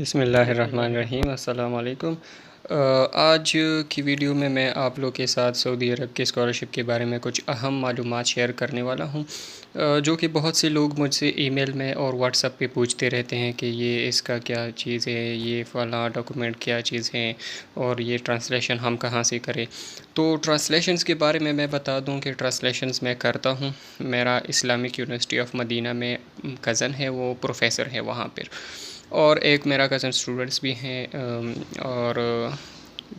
बिस्मिल्लाहिर्रहमानिर्रहीम अस्सलाम वालेकुम। आज की वीडियो में मैं आप लोग के साथ सऊदी अरब के स्कॉलरशिप के बारे में कुछ अहम मालूमात शेयर करने वाला हूं, जो कि बहुत से लोग मुझसे ईमेल में और व्हाट्सएप पे पूछते रहते हैं कि ये इसका क्या चीज़ है, ये फ़लाँ डॉक्यूमेंट क्या चीज़ है और ये ट्रांसलेशन हम कहाँ से करें। तो ट्रांसलेशंस के बारे में मैं बता दूं कि ट्रांसलेशंस मैं करता हूं। मेरा इस्लामिक यूनिवर्सिटी ऑफ मदीना में कज़न है, वो प्रोफ़ेसर है वहाँ पर, और एक मेरा कज़न स्टूडेंट्स भी हैं। और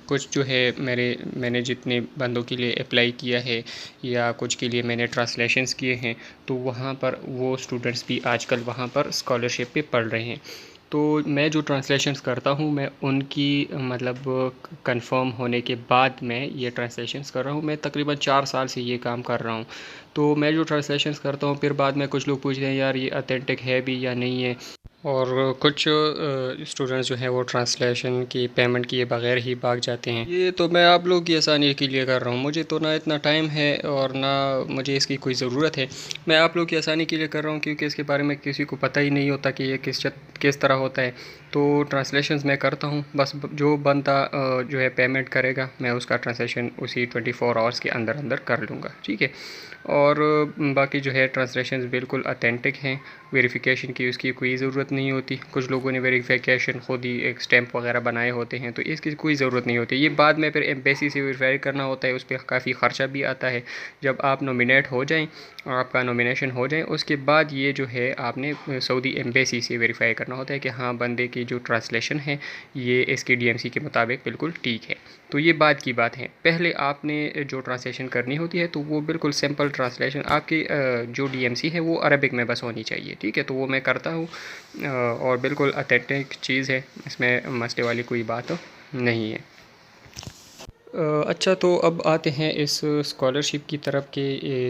कुछ जो है मैंने जितने बंदों के लिए अप्लाई किया है या कुछ के लिए मैंने ट्रांसलेशंस किए हैं, तो वहाँ पर वो स्टूडेंट्स भी आजकल वहाँ पर स्कॉलरशिप पे पढ़ रहे हैं। तो मैं जो ट्रांसलेशंस करता हूँ, मैं उनकी मतलब कंफर्म होने के बाद मैं ये ट्रांसलेशंस कर रहा हूँ। मैं तकरीबन 4 साल से ये काम कर रहा हूँ। तो मैं जो ट्रांसलेशंस करता हूँ, फिर बाद में कुछ लोग पूछते हैं यार ये ऑथेंटिक है भी या नहीं है, और कुछ स्टूडेंट्स जो हैं वो ट्रांसलेशन की पेमेंट किए बगैर ही भाग जाते हैं। ये तो मैं आप लोग की आसानी के लिए कर रहा हूँ, मुझे तो ना इतना टाइम है और ना मुझे इसकी कोई ज़रूरत है। मैं आप लोग की आसानी के लिए कर रहा हूँ क्योंकि इसके बारे में किसी को पता ही नहीं होता कि ये किस तरह होता है। तो ट्रांसलेशंस मैं करता हूँ, बस जो बनता जो है पेमेंट करेगा, मैं उसका ट्रांसलेशन उसी 24 आवर्स के अंदर अंदर कर लूँगा, ठीक है। और बाकी जो है ट्रांसलेशंस बिल्कुल ऑथेंटिक हैं, वेरिफिकेशन की उसकी कोई ज़रूरत नहीं होती। कुछ लोगों ने वेरिफिकेशन खुद ही एक स्टैम्प वगैरह बनाए होते हैं, तो इसकी कोई ज़रूरत नहीं होती। ये बाद में फिर एम्बेसी से वेरीफाई करना होता है, उस पर काफ़ी ख़र्चा भी आता है। जब आप नॉमिनेट हो जाएं, आपका नॉमिनेशन हो जाए, उसके बाद ये जो है आपने सऊदी एम्बेसी से वेरीफाई करना होता है कि हाँ बंदे की जो ट्रांसलेशन है ये इसकी डीएमसी के मुताबिक बिल्कुल ठीक है। तो ये बाद की बात है। पहले आपने जो ट्रांसलेशन करनी होती है तो वो बिल्कुल सिंपल ट्रांसलेशन आपकी जो डीएमसी है वो अरबिक में बस होनी चाहिए, ठीक है। तो वो मैं करता हूँ और बिल्कुल अथेंटिक चीज़ है, इसमें मसले वाली कोई बात नहीं है। अच्छा, तो अब आते हैं इस स्कॉलरशिप की तरफ के।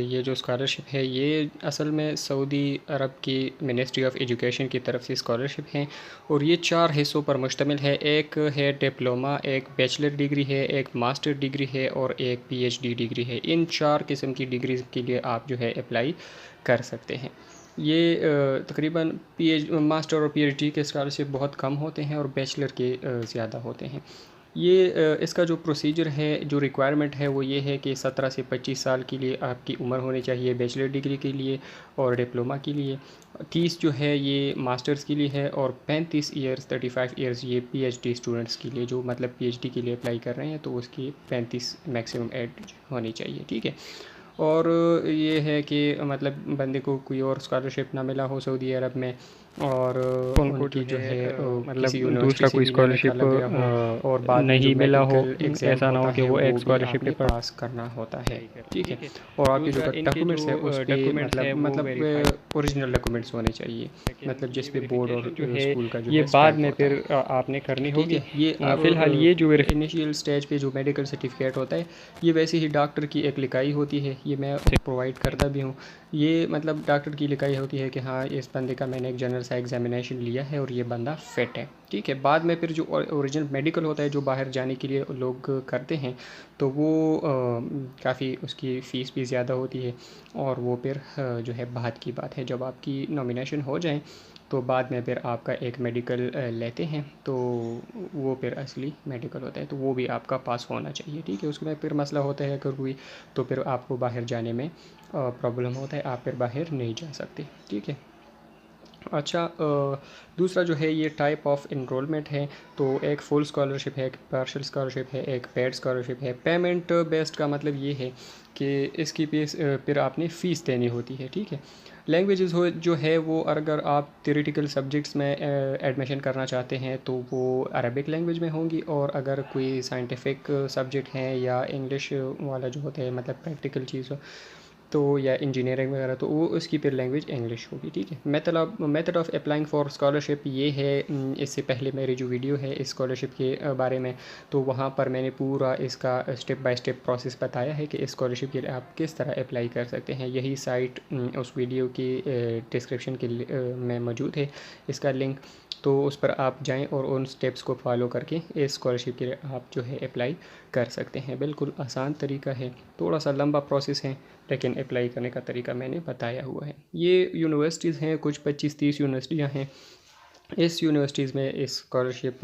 ये जो स्कॉलरशिप है ये असल में सऊदी अरब की मिनिस्ट्री ऑफ एजुकेशन की तरफ से स्कॉलरशिप है, और ये 4 हिस्सों पर मुश्तमिल है। एक है डिप्लोमा, एक बैचलर डिग्री है, एक मास्टर डिग्री है और एक पीएचडी डिग्री है। इन 4 किस्म की डिग्रीज़ के लिए आप जो है अप्लाई कर सकते हैं। ये तकरीबन मास्टर और पीएचडी के स्कॉलरशिप बहुत कम होते हैं और बैचलर के ज़्यादा होते हैं। ये इसका जो प्रोसीजर है, जो रिक्वायरमेंट है, वो ये है कि 17 से 25 साल के लिए आपकी उम्र होनी चाहिए बैचलर डिग्री के लिए और डिप्लोमा के लिए। 30 जो है ये मास्टर्स के लिए है, और 35 ईयर्स 35 ईयर्स ये पीएचडी स्टूडेंट्स के लिए, जो मतलब पीएचडी के लिए अप्लाई कर रहे हैं, तो उसकी 35 मैक्सिमम एज होनी चाहिए, ठीक है। और ये है कि मतलब बंदे को कोई और स्कॉलरशिप ना मिला हो सऊदी अरब में, और उनकी जो है मतलब किसी यूनिवर्सिटी दूसरा से कोई भी नहीं स्कॉलरशिप निकाला गया हो, और बाद में जो नहीं मिला हो, मेडिकल एग्ज़ाम ऐसा ना होता हो कि है वो एक वो भी स्कॉलरशिप पे आपने पढ़ पास करना होता है, ठीक है। ठीक है। और आपके जो दूसरा इनके डॉक्यूमेंट्स है उस जो पे डॉक्यूमेंट्स है वो वेरीफाई, मतलब ओरिजिनल डॉक्यूमेंट्स होने चाहिए, लेकिन मतलब जिस ये पे बोर्ड वेरिफिकेशन और जो है स्कूल का जो ये है बाद स्टैम्प में होता फिर है, आपने करनी ठीक होगी। है। ये अब फ़िलहाल ये जो इनिशियल स्टेज पे जो मेडिकल सर्टिफिकेट होता है, ये वैसे ही डॉक्टर की एक लिखाई होती है, ये मैं प्रोवाइड करता भी हूँ। ये मतलब डॉक्टर की लिखाई होती है कि हाँ इस बंदे का मैंने एक जनरल सा एग्जामिनेशन लिया है और ये बंदा फिट है, ठीक है। बाद में फिर जो ओरिजिनल मेडिकल होता है, जो बाहर जाने के लिए लोग करते हैं, तो वो काफ़ी उसकी फ़ीस भी ज़्यादा होती है, और वो फिर जो है बाद की बात है। जब आपकी नॉमिनेशन हो जाए तो बाद में फिर आपका एक मेडिकल लेते हैं, तो वो फिर असली मेडिकल होता है, तो वो भी आपका पास होना चाहिए, ठीक है। उसमें फिर मसला होता है अगर कोई, तो फिर आपको बाहर जाने में प्रॉब्लम होता है, आप फिर बाहर नहीं जा सकते, ठीक है। अच्छा, दूसरा जो है ये टाइप ऑफ इनरोलमेंट है। तो एक फुल स्कॉलरशिप है, एक पार्शियल स्कॉलरशिप है, एक पेड स्कॉलरशिप है। पेमेंट बेस्ड का मतलब ये है कि इसकी फिर आपने फ़ीस देनी होती है, ठीक है। लैंग्वेजेस हो जो है वो, अगर आप थ्योरेटिकल सब्जेक्ट्स में एडमिशन करना चाहते हैं तो वो अरबिक लैंग्वेज में होंगी, और अगर कोई साइंटिफिक सब्जेक्ट हैं या इंग्लिश वाला जो होता है मतलब प्रैक्टिकल चीज़ हो, तो या इंजीनियरिंग वगैरह, तो वो उसकी फिर लैंग्वेज इंग्लिश होगी, ठीक है। Method of applying for scholarship ये है। इससे पहले मेरी जो वीडियो है इस स्कॉलरशिप के बारे में, तो वहाँ पर मैंने पूरा इसका स्टेप बाय स्टेप प्रोसेस बताया है कि इस स्कॉलरशिप के लिए आप किस तरह अप्लाई कर सकते हैं। यही साइट उस वीडियो की डिस्क्रिप्शन के में मौजूद है, इसका लिंक। तो उस पर आप जाएं और उन स्टेप्स को फॉलो करके इस स्कॉलरशिप के लिए आप जो है अप्लाई कर सकते हैं। बिल्कुल आसान तरीका है, थोड़ा सा लंबा प्रोसेस है, लेकिन अप्लाई करने का तरीका मैंने बताया हुआ है। ये यूनिवर्सिटीज़ हैं, कुछ 25-30 यूनिवर्सिटियाँ हैं इस यूनिवर्सिटीज़ में इस स्कॉलरशिप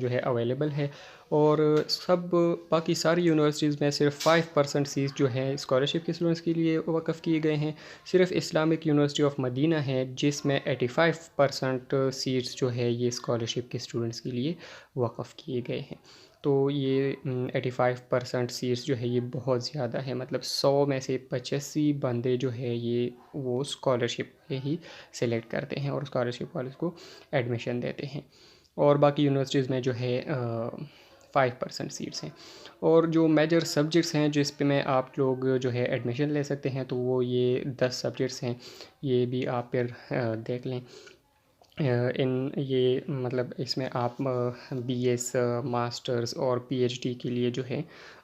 जो है अवेलेबल है। और सब बाकी सारी यूनिवर्सिटीज़ में सिर्फ 5% सीट्स जो हैं स्कॉलरशिप के स्टूडेंट्स के लिए वक़्फ़ किए गए हैं। सिर्फ इस्लामिक यूनिवर्सिटी ऑफ मदीना है जिसमें 85% सीट्स जो है ये स्कॉलरशिप के स्टूडेंट्स के लिए वक़्फ़ किए गए हैं। तो ये 85% सीट्स जो है ये बहुत ज़्यादा है, मतलब 100 में से 85 बंदे जो है ये वो स्कॉलरशिप पे ही सेलेक्ट करते हैं और स्कॉलरशिप वाले को एडमिशन देते हैं। और बाकी यूनिवर्सिटीज़ में जो है 5% सीट्स हैं। और जो मेजर सब्जेक्ट्स हैं जिस पे में आप लोग जो है एडमिशन ले सकते हैं तो वो ये 10 सब्जेक्ट्स हैं। ये भी आप फिर देख लें। इन ये मतलब इसमें आप बीएस मास्टर्स और पीएचडी के लिए जो है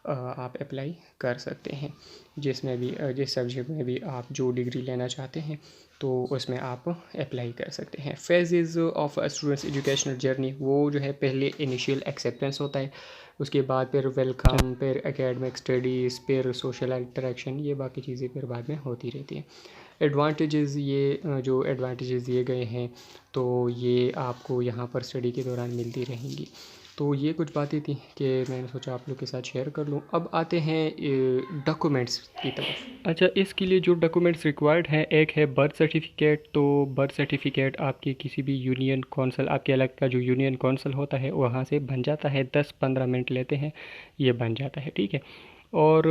आप अप्लाई कर सकते हैं। जिसमें भी जिस सब्जेक्ट में भी आप जो डिग्री लेना चाहते हैं तो उसमें आप अप्लाई कर सकते हैं। Phases of students educational journey, वो जो है पहले इनिशियल एक्सेप्टेंस होता है, उसके बाद फिर वेलकम, फिर एकेडमिक स्टडीज़, फिर सोशल इंटरेक्शन, ये बाकी चीज़ें फिर बाद में होती रहती हैं। एडवांटेजेस, ये जो एडवांटेजेस दिए गए हैं तो ये आपको यहाँ पर स्टडी के दौरान मिलती रहेंगी। तो ये कुछ बातें थी कि मैंने सोचा आप लोग के साथ शेयर कर लूँ। अब आते हैं डॉक्यूमेंट्स की तरफ। अच्छा, इसके लिए जो डॉक्यूमेंट्स रिक्वायर्ड हैं, एक है बर्थ सर्टिफिकेट। तो बर्थ सर्टिफिकेट आपके किसी भी यूनियन कौंसल, आपके अलग का जो यूनियन कौंसल होता है वहाँ से बन जाता है, 10-15 मिनट लेते हैं, ये बन जाता है, ठीक है। और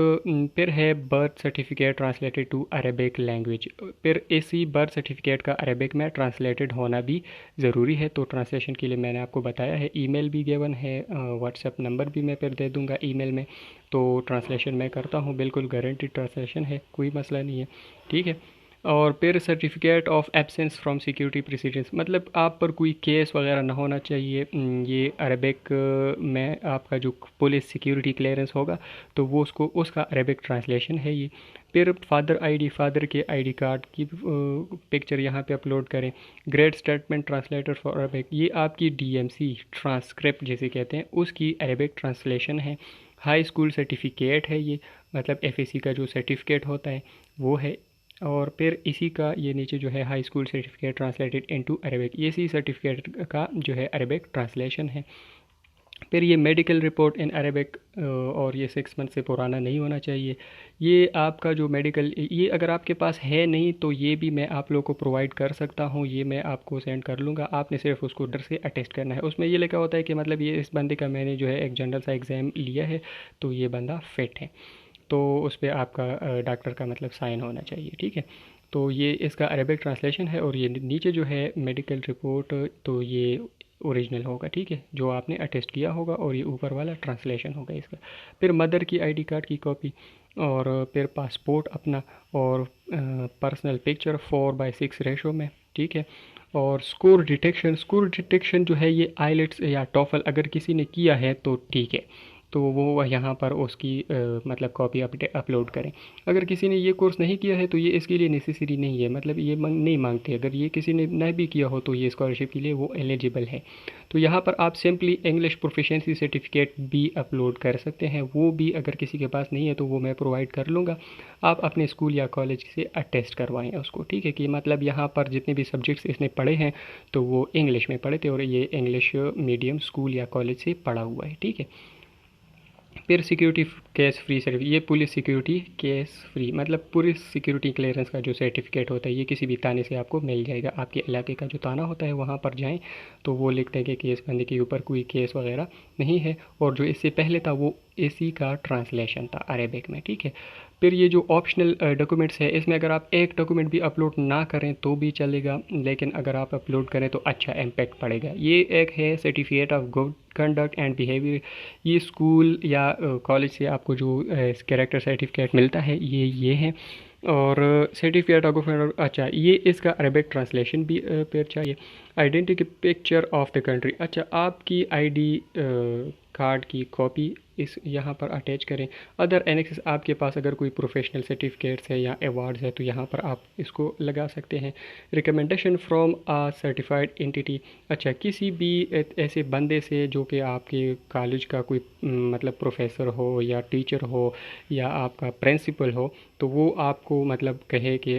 फिर है birth certificate translated to Arabic language. फिर इसी बर्थ सर्टिफिकेट का अरेबिक में ट्रांसलेटेड होना भी ज़रूरी है। तो ट्रांसलेशन के लिए मैंने आपको बताया है, ईमेल भी गिवन है, व्हाट्सएप नंबर भी मैं फिर दे दूँगा ईमेल में। तो ट्रांसलेशन मैं करता हूँ, बिल्कुल गारंटीड ट्रांसलेशन है, कोई मसला नहीं है, ठीक है। और फिर certificate of absence from security proceedings, मतलब आप पर कोई केस वगैरह ना होना चाहिए। ये अरबिक में आपका जो पुलिस सिक्योरिटी क्लियरेंस होगा तो वो उसका अरबिक ट्रांसलेशन है ये। फिर फादर आईडी, फादर के आईडी कार्ड की पिक्चर यहाँ पे अपलोड करें। Grade statement translator for Arabic, ये आपकी डीएमसी ट्रांसक्रिप्ट जैसे कहते हैं उसकी अरबिक ट्रांसलेशन है। हाई स्कूल सर्टिफिकेट है ये, मतलब एफएसी का जो सर्टिफिकेट होता है वो है। और फिर इसी का ये नीचे जो है high school certificate translated into Arabic, ये सी सर्टिफिकेट का जो है अरेबिक ट्रांसलेशन है। फिर ये मेडिकल रिपोर्ट इन अरेबिक, और ये 6 मंथ से पुराना नहीं होना चाहिए। ये आपका जो मेडिकल, ये अगर आपके पास है नहीं तो ये भी मैं आप लोगों को प्रोवाइड कर सकता हूँ, ये मैं आपको सेंड कर लूँगा। आपने सिर्फ उसको डर से अटेस्ट करना है। उसमें ये लिखा होता है कि मतलब ये इस बंदे का मैंने जो है एक जनरल सा एग्ज़ाम लिया है तो ये बंदा फिट है, तो उस पर आपका डॉक्टर का मतलब साइन होना चाहिए, ठीक है। तो ये इसका अरेबिक ट्रांसलेशन है। और ये नीचे जो है मेडिकल रिपोर्ट, तो ये ओरिजिनल होगा, ठीक है, जो आपने अटेस्ट किया होगा, और ये ऊपर वाला ट्रांसलेशन होगा इसका। फिर मदर की आईडी कार्ड की कॉपी, और फिर पासपोर्ट अपना, और पर्सनल पिक्चर 4:6 रेशो में, ठीक है। और स्कोर डिटेक्शन जो है ये आइलेट्स या टॉफल अगर किसी ने किया है तो ठीक है, तो वो यहाँ पर उसकी मतलब कॉपी अपलोड करें। अगर किसी ने ये कोर्स नहीं किया है तो ये इसके लिए नेसेसरी नहीं है, मतलब ये नहीं मांगते। अगर ये किसी ने नहीं भी किया हो तो ये स्कॉलरशिप के लिए वो एलिजिबल है। तो यहाँ पर आप सिंपली इंग्लिश प्रोफिशिएंसी सर्टिफिकेट भी अपलोड कर सकते हैं, वो भी अगर किसी के पास नहीं है तो वो मैं प्रोवाइड कर लूँगा। आप अपने स्कूल या कॉलेज से अटेस्ट करवाएं उसको, ठीक है, कि मतलब यहाँ पर जितने भी सब्जेक्ट्स इसने पढ़े हैं तो वो इंग्लिश में पढ़े थे और ये इंग्लिश मीडियम स्कूल या कॉलेज से पढ़ा हुआ है, ठीक है। फिर सिक्योरिटी केस फ्री सर्टिफिकेट, ये पुलिस सिक्योरिटी केस फ्री, मतलब पुलिस सिक्योरिटी क्लियरेंस का जो सर्टिफिकेट होता है ये किसी भी थाने से आपको मिल जाएगा। आपके इलाके का जो थाना होता है वहाँ पर जाएं तो वो लिखते हैं कि इस बंदे के ऊपर कोई केस वगैरह नहीं है, और जो इससे पहले था वो इसी का ट्रांसलेशन था अरेबिक में, ठीक है। फिर ये जो ऑप्शनल डॉक्यूमेंट्स है इसमें अगर आप एक डॉक्यूमेंट भी अपलोड ना करें तो भी चलेगा, लेकिन अगर आप अपलोड करें तो अच्छा इम्पैक्ट पड़ेगा। ये एक है certificate of good conduct and behaviour, ये स्कूल या कॉलेज से आपको जो कैरेक्टर सर्टिफिकेट मिलता है ये है। और सर्टिफिकेट ऑफ, अच्छा ये इसका अरबिक ट्रांसलेशन भी फिर चाहिए। Identity picture of the country, अच्छा आपकी आईडी कार्ड की कॉपी इस यहाँ पर अटैच करें। अदर एनेक्सेस आपके पास अगर कोई प्रोफेशनल सर्टिफिकेट्स है या अवार्ड्स है तो यहाँ पर आप इसको लगा सकते हैं। Recommendation from a certified entity, अच्छा किसी भी ऐसे बंदे से जो कि आपके कॉलेज का कोई मतलब प्रोफेसर हो या टीचर हो या आपका प्रिंसिपल हो, तो वो आपको मतलब कहे कि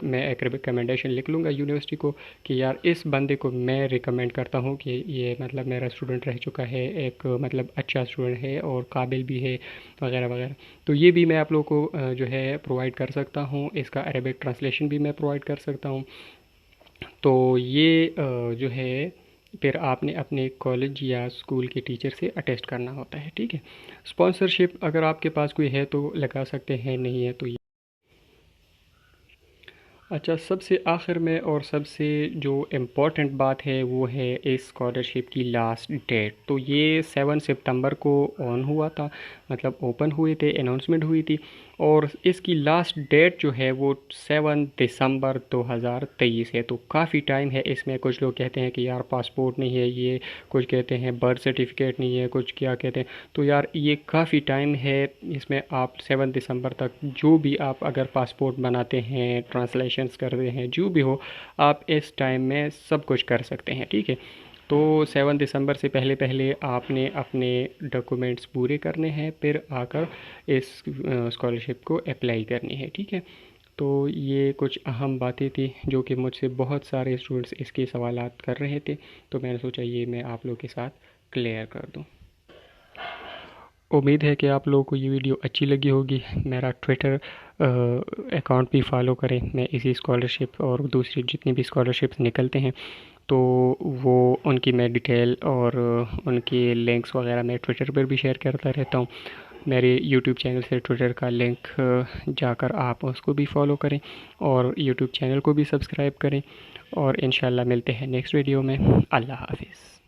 मैं एक रिकमेंडेशन लिख लूँगा यूनिवर्सिटी को कि यार इस बंदे को मैं रिकमेंड करता हूँ कि ये मतलब मेरा स्टूडेंट रह चुका है, एक मतलब अच्छा स्टूडेंट है और काबिल भी है वगैरह वगैरह। तो ये भी मैं आप लोगों को जो है प्रोवाइड कर सकता हूँ, इसका अरेबिक ट्रांसलेशन भी मैं प्रोवाइड कर सकता हूँ। तो ये जो है फिर आपने अपने कॉलेज या स्कूल के टीचर से अटेस्ट करना होता है, ठीक है। स्पॉन्सरशिप अगर आपके पास कोई है तो लगा सकते हैं, नहीं है तो अच्छा सबसे आखिर में और सबसे जो इम्पोर्टेंट बात है वो है इस स्कॉलरशिप की लास्ट डेट। तो ये 7 सितंबर को ऑन हुआ था, मतलब ओपन हुए थे, अनाउंसमेंट हुई थी, और इसकी लास्ट डेट जो है वो 7 दिसंबर 2023 है। तो काफ़ी टाइम है इसमें। कुछ लोग कहते हैं कि यार पासपोर्ट नहीं है ये, कुछ कहते हैं बर्थ सर्टिफिकेट नहीं है, कुछ क्या कहते हैं। तो यार ये काफ़ी टाइम है इसमें। आप 7 दिसंबर तक जो भी आप अगर पासपोर्ट बनाते हैं, ट्रांसलेशंस करते हैं, जो भी हो, आप इस टाइम में सब कुछ कर सकते हैं, ठीक है। तो 7 दिसंबर से पहले पहले आपने अपने डॉक्यूमेंट्स पूरे करने हैं, फिर आकर इस स्कॉलरशिप को अप्लाई करनी है, ठीक है। तो ये कुछ अहम बातें थी जो कि मुझसे बहुत सारे स्टूडेंट्स इसके सवालात कर रहे थे, तो मैंने सोचा ये मैं आप लोगों के साथ क्लियर कर दूं। उम्मीद है कि आप लोगों को ये वीडियो अच्छी लगी होगी। मेरा ट्विटर अकाउंट भी फॉलो करें। मैं इसी स्कॉलरशिप और दूसरी जितनी भी स्कॉलरशिप्स निकलते हैं तो वो उनकी मैं डिटेल और उनके लिंक्स वगैरह मैं ट्विटर पर भी शेयर करता रहता हूँ। मेरे यूट्यूब चैनल से ट्विटर का लिंक जाकर आप उसको भी फॉलो करें और यूट्यूब चैनल को भी सब्सक्राइब करें, और इंशाल्लाह मिलते हैं नेक्स्ट वीडियो में। अल्लाह हाफिज़।